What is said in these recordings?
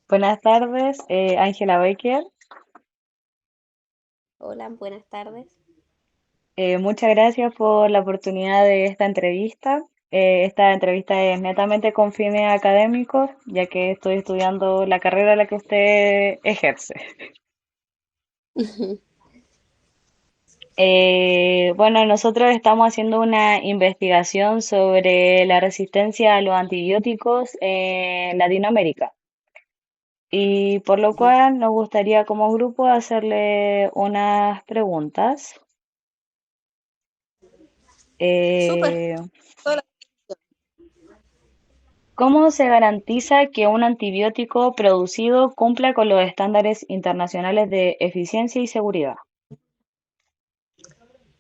Buenas tardes, Ángela Baker. Hola, buenas tardes. Muchas gracias por la oportunidad de esta entrevista. Esta entrevista es netamente con fines académicos, ya que estoy estudiando la carrera a la que usted ejerce. Bueno, nosotros estamos haciendo una investigación sobre la resistencia a los antibióticos en Latinoamérica. Y por lo cual nos gustaría como grupo hacerle unas preguntas. Súper. Eh, Hola. ¿Cómo se garantiza que un antibiótico producido cumpla con los estándares internacionales de eficiencia y seguridad?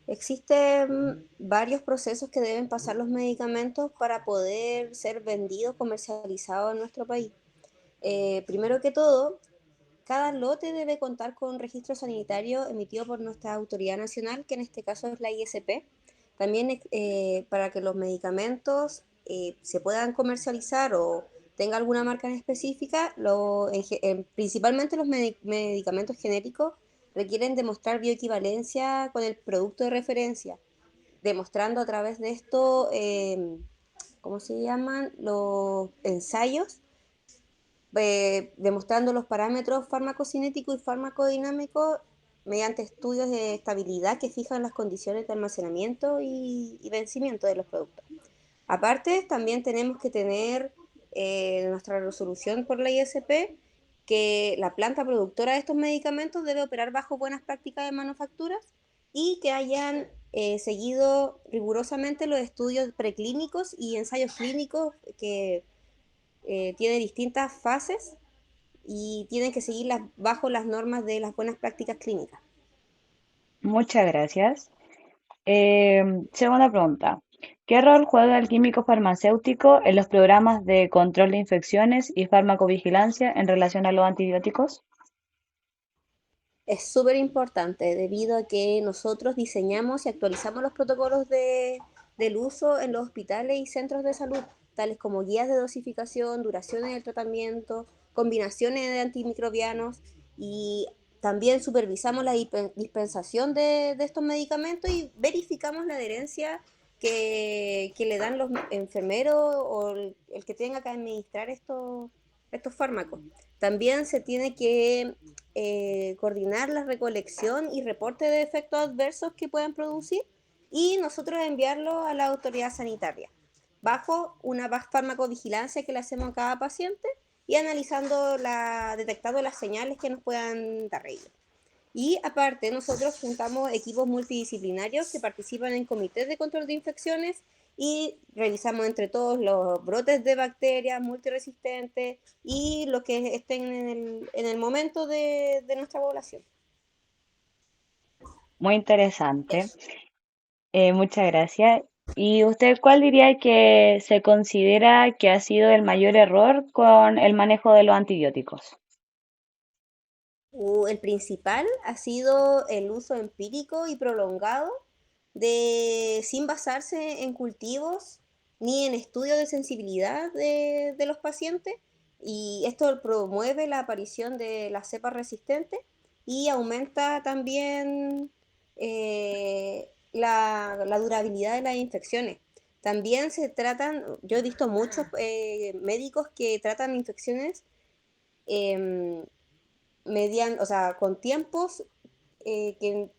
Existen varios procesos que deben pasar los medicamentos para poder ser vendidos, comercializados en nuestro país. Primero que todo, cada lote debe contar con un registro sanitario emitido por nuestra autoridad nacional, que en este caso es la ISP. También para que los medicamentos se puedan comercializar o tenga alguna marca en específica, principalmente los medicamentos genéricos requieren demostrar bioequivalencia con el producto de referencia, demostrando a través de esto, ¿cómo se llaman? Los ensayos, demostrando los parámetros farmacocinéticos y farmacodinámicos mediante estudios de estabilidad que fijan las condiciones de almacenamiento y vencimiento de los productos. Aparte, también tenemos que tener nuestra resolución por la ISP que la planta productora de estos medicamentos debe operar bajo buenas prácticas de manufacturas y que hayan seguido rigurosamente los estudios preclínicos y ensayos clínicos que tienen distintas fases y tienen que seguirlas bajo las normas de las buenas prácticas clínicas. Muchas gracias. Segunda pregunta. ¿Qué rol juega el químico farmacéutico en los programas de control de infecciones y farmacovigilancia en relación a los antibióticos? Es súper importante debido a que nosotros diseñamos y actualizamos los protocolos del uso en los hospitales y centros de salud, tales como guías de dosificación, duraciones del tratamiento, combinaciones de antimicrobianos y también supervisamos la dispensación de estos medicamentos y verificamos la adherencia que le dan los enfermeros o el que tenga que administrar estos fármacos. También se tiene que coordinar la recolección y reporte de efectos adversos que puedan producir y nosotros enviarlo a la autoridad sanitaria bajo una farmacovigilancia que le hacemos a cada paciente y detectando las señales que nos puedan dar ellos. Y aparte, nosotros juntamos equipos multidisciplinarios que participan en comités de control de infecciones y revisamos entre todos los brotes de bacterias multiresistentes y los que estén en el momento de nuestra población. Muy interesante. Muchas gracias. ¿Y usted cuál diría que se considera que ha sido el mayor error con el manejo de los antibióticos? El principal ha sido el uso empírico y prolongado sin basarse en cultivos ni en estudios de sensibilidad de los pacientes, y esto promueve la aparición de las cepas resistentes y aumenta también la durabilidad de las infecciones. También yo he visto muchos médicos que tratan infecciones eh, o sea, eh,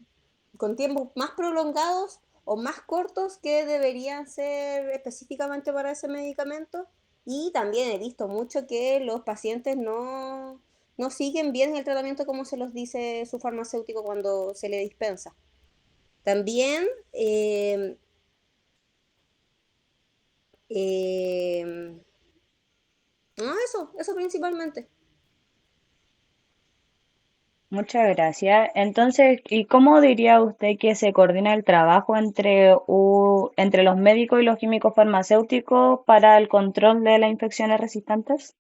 con tiempos más prolongados o más cortos que deberían ser específicamente para ese medicamento. Y también he visto mucho que los pacientes no siguen bien el tratamiento como se los dice su farmacéutico cuando se le dispensa. También, eh, no, eso principalmente. Muchas gracias. Entonces, ¿y cómo diría usted que se coordina el trabajo entre los médicos y los químicos farmacéuticos para el control de las infecciones resistentes?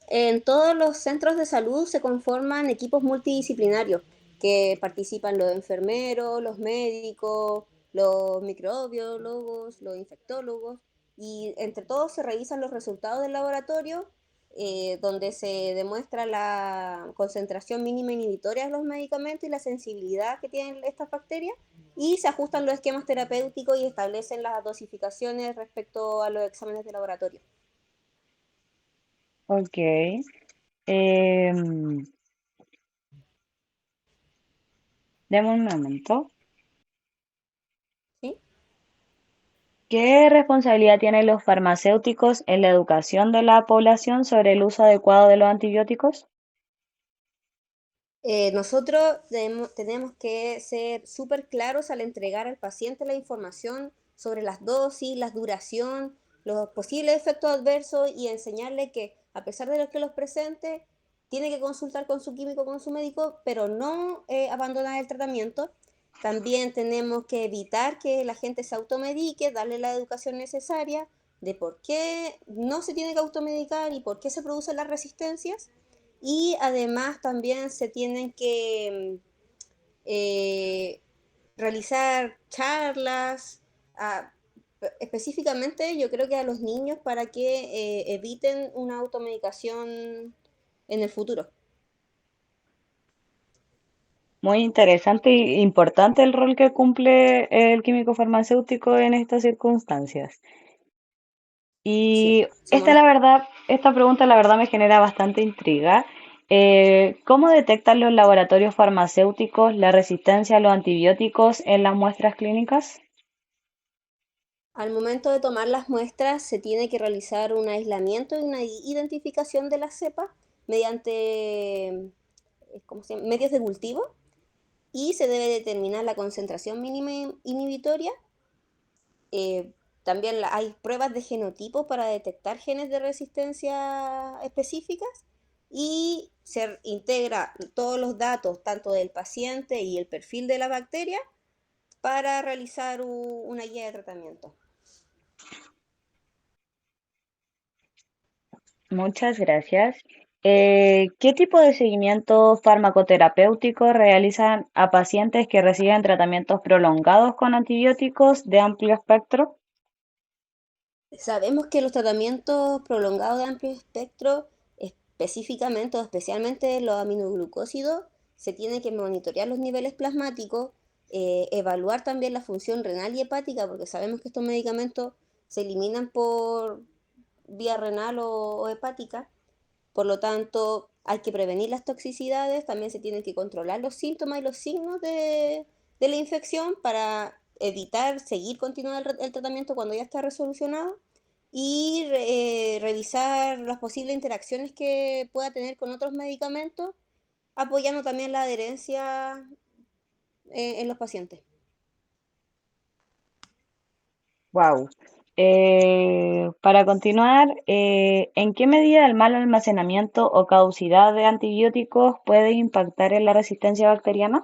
En todos los centros de salud se conforman equipos multidisciplinarios que participan los enfermeros, los médicos, los microbiólogos, los infectólogos, y entre todos se revisan los resultados del laboratorio donde se demuestra la concentración mínima inhibitoria de los medicamentos y la sensibilidad que tienen estas bacterias, y se ajustan los esquemas terapéuticos y establecen las dosificaciones respecto a los exámenes de laboratorio. Ok. Em, Deme un momento. ¿Sí? ¿Qué responsabilidad tienen los farmacéuticos en la educación de la población sobre el uso adecuado de los antibióticos? Nosotros tenemos que ser súper claros al entregar al paciente la información sobre las dosis, la duración, los posibles efectos adversos y enseñarle que a pesar de lo que los presente, tiene que consultar con su químico, con su médico, pero no abandonar el tratamiento. También tenemos que evitar que la gente se automedique, darle la educación necesaria de por qué no se tiene que automedicar y por qué se producen las resistencias, y además también se tienen que eh, realizar charlas, a, específicamente yo creo que a los niños para que eviten una automedicación en el futuro. Muy interesante e importante el rol que cumple el químico farmacéutico en estas circunstancias. Sí, Y somos los... esta pregunta la verdad me genera bastante intriga. ¿Cómo detectan los laboratorios farmacéuticos la resistencia a los antibióticos en las muestras clínicas? Al momento de tomar las muestras se tiene que realizar un aislamiento y una identificación de la cepa mediante ¿cómo se llama? Medios de cultivo, y se debe determinar la concentración mínima inhibitoria. Eh, También hay pruebas de genotipo para detectar genes de resistencia específicas, y se integra todos los datos, tanto del paciente y el perfil de la bacteria, para realizar una guía de tratamiento. Muchas gracias. ¿Qué tipo de seguimiento farmacoterapéutico realizan a pacientes que reciben tratamientos prolongados con antibióticos de amplio espectro? Sabemos que los tratamientos prolongados de amplio espectro, específicamente o especialmente los aminoglucósidos, se tiene que monitorear los niveles plasmáticos, evaluar también la función renal y hepática, porque sabemos que estos medicamentos se eliminan por vía renal o hepática. Por lo tanto, hay que prevenir las toxicidades, también se tienen que controlar los síntomas y los signos de la infección para evitar seguir continuando el tratamiento cuando ya está resolucionado, y revisar las posibles interacciones que pueda tener con otros medicamentos, apoyando también la adherencia en los pacientes. Wow. Para continuar, ¿en qué medida el mal almacenamiento o caducidad de antibióticos puede impactar en la resistencia bacteriana?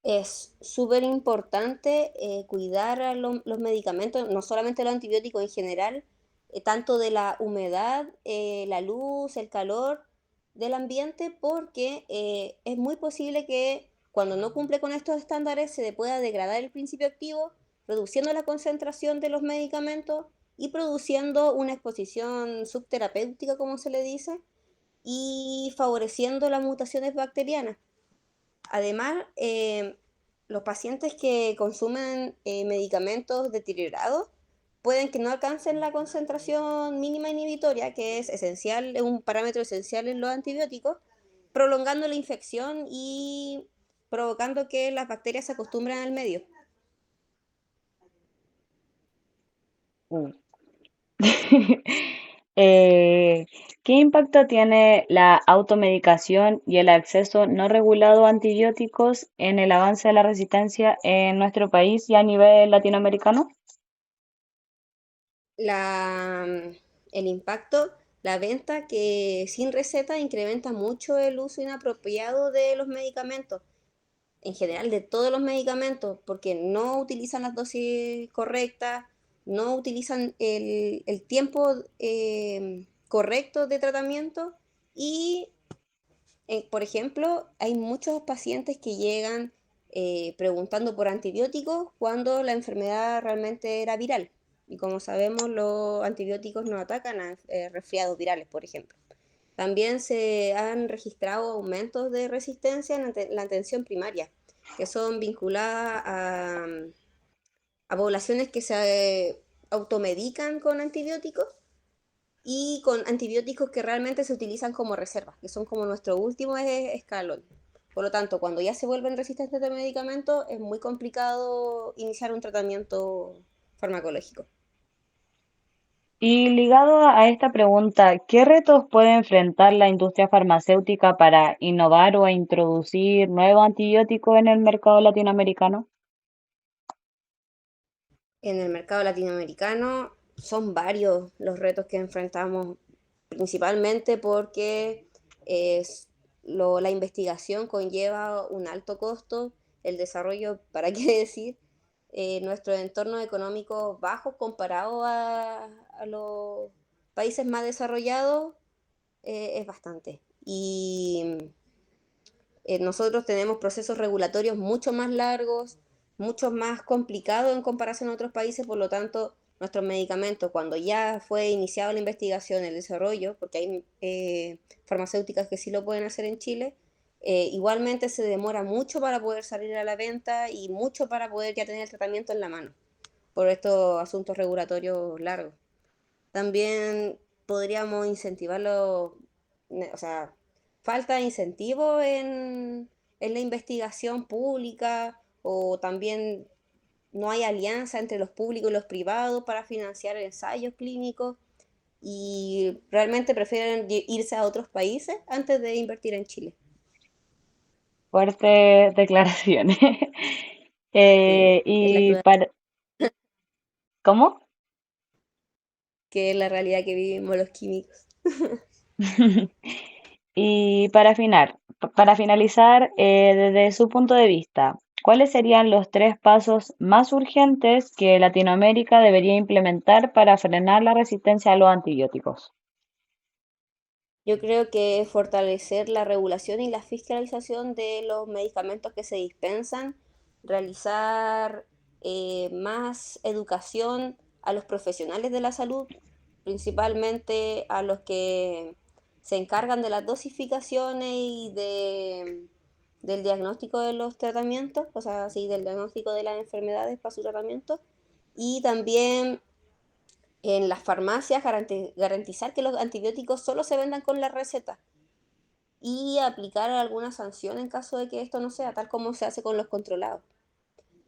Es súper importante cuidar a los medicamentos, no solamente los antibióticos en general, tanto de la humedad, la luz, el calor del ambiente, porque es muy posible que cuando no cumple con estos estándares se le pueda degradar el principio activo, reduciendo la concentración de los medicamentos y produciendo una exposición subterapéutica, como se le dice, y favoreciendo las mutaciones bacterianas. Además, los pacientes que consumen medicamentos deteriorados pueden que no alcancen la concentración mínima inhibitoria, que es esencial, es un parámetro esencial en los antibióticos, prolongando la infección y provocando que las bacterias se acostumbren al medio. Mm. Eh, ¿Qué impacto tiene la automedicación y el acceso no regulado a antibióticos en el avance de la resistencia en nuestro país y a nivel latinoamericano? La, el impacto, la venta que sin receta incrementa mucho el uso inapropiado de los medicamentos, en general de todos los medicamentos, porque no utilizan las dosis correctas, no utilizan el tiempo correcto de tratamiento, y, por ejemplo, hay muchos pacientes que llegan preguntando por antibióticos cuando la enfermedad realmente era viral. Y como sabemos, los antibióticos no atacan a resfriados virales, por ejemplo. También se han registrado aumentos de resistencia en la atención primaria, que son vinculadas a poblaciones que se automedican con antibióticos y con antibióticos que realmente se utilizan como reservas, que son como nuestro último escalón. Por lo tanto, cuando ya se vuelven resistentes de medicamentos, es muy complicado iniciar un tratamiento farmacológico. Y ligado a esta pregunta, ¿qué retos puede enfrentar la industria farmacéutica para innovar o introducir nuevos antibióticos en el mercado latinoamericano? En el mercado latinoamericano son varios los retos que enfrentamos, principalmente porque la investigación conlleva un alto costo, el desarrollo, ¿para qué decir? Nuestro entorno económico bajo comparado a los países más desarrollados es bastante. Y nosotros tenemos procesos regulatorios mucho más largos, mucho más complicados en comparación a otros países, por lo tanto, nuestros medicamentos, cuando ya fue iniciada la investigación, el desarrollo, porque hay farmacéuticas que sí lo pueden hacer en Chile, igualmente se demora mucho para poder salir a la venta y mucho para poder ya tener el tratamiento en la mano, por estos asuntos regulatorios largos. También podríamos incentivarlo, o sea, falta de incentivo en la investigación pública o también no hay alianza entre los públicos y los privados para financiar ensayos clínicos y realmente prefieren irse a otros países antes de invertir en Chile. Fuertes declaraciones. Sí, es la Y cruda, para, ¿cómo? que es la realidad que vivimos los químicos. Y para finalizar, desde su punto de vista, ¿cuáles serían los tres pasos más urgentes que Latinoamérica debería implementar para frenar la resistencia a los antibióticos? Yo creo que fortalecer la regulación y la fiscalización de los medicamentos que se dispensan, realizar más educación a los profesionales de la salud, principalmente a los que se encargan de las dosificaciones y del diagnóstico de los tratamientos, o sea, sí, del diagnóstico de las enfermedades para su tratamiento, y también en las farmacias garantizar que los antibióticos solo se vendan con la receta y aplicar alguna sanción en caso de que esto no sea, tal como se hace con los controlados.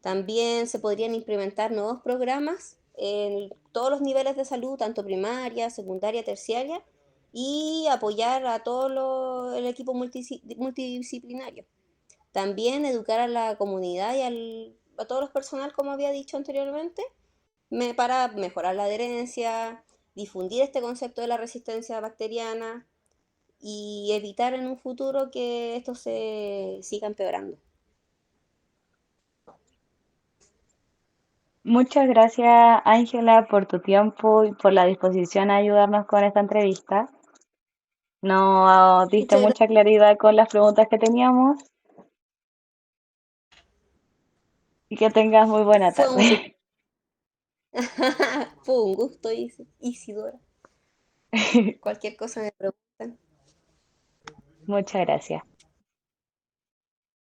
También se podrían implementar nuevos programas en todos los niveles de salud, tanto primaria, secundaria, terciaria, y apoyar a todo el equipo multidisciplinario. También educar a la comunidad y a todos los personal, como había dicho anteriormente, para mejorar la adherencia, difundir este concepto de la resistencia bacteriana y evitar en un futuro que esto se siga empeorando. Muchas gracias, Ángela, por tu tiempo y por la disposición a ayudarnos con esta entrevista. Nos diste Muchas mucha gracias. claridad con las preguntas que teníamos y que tengas muy buena Fue un, tarde. fue un gusto, Isidora. Cualquier cosa me preguntan. Muchas gracias.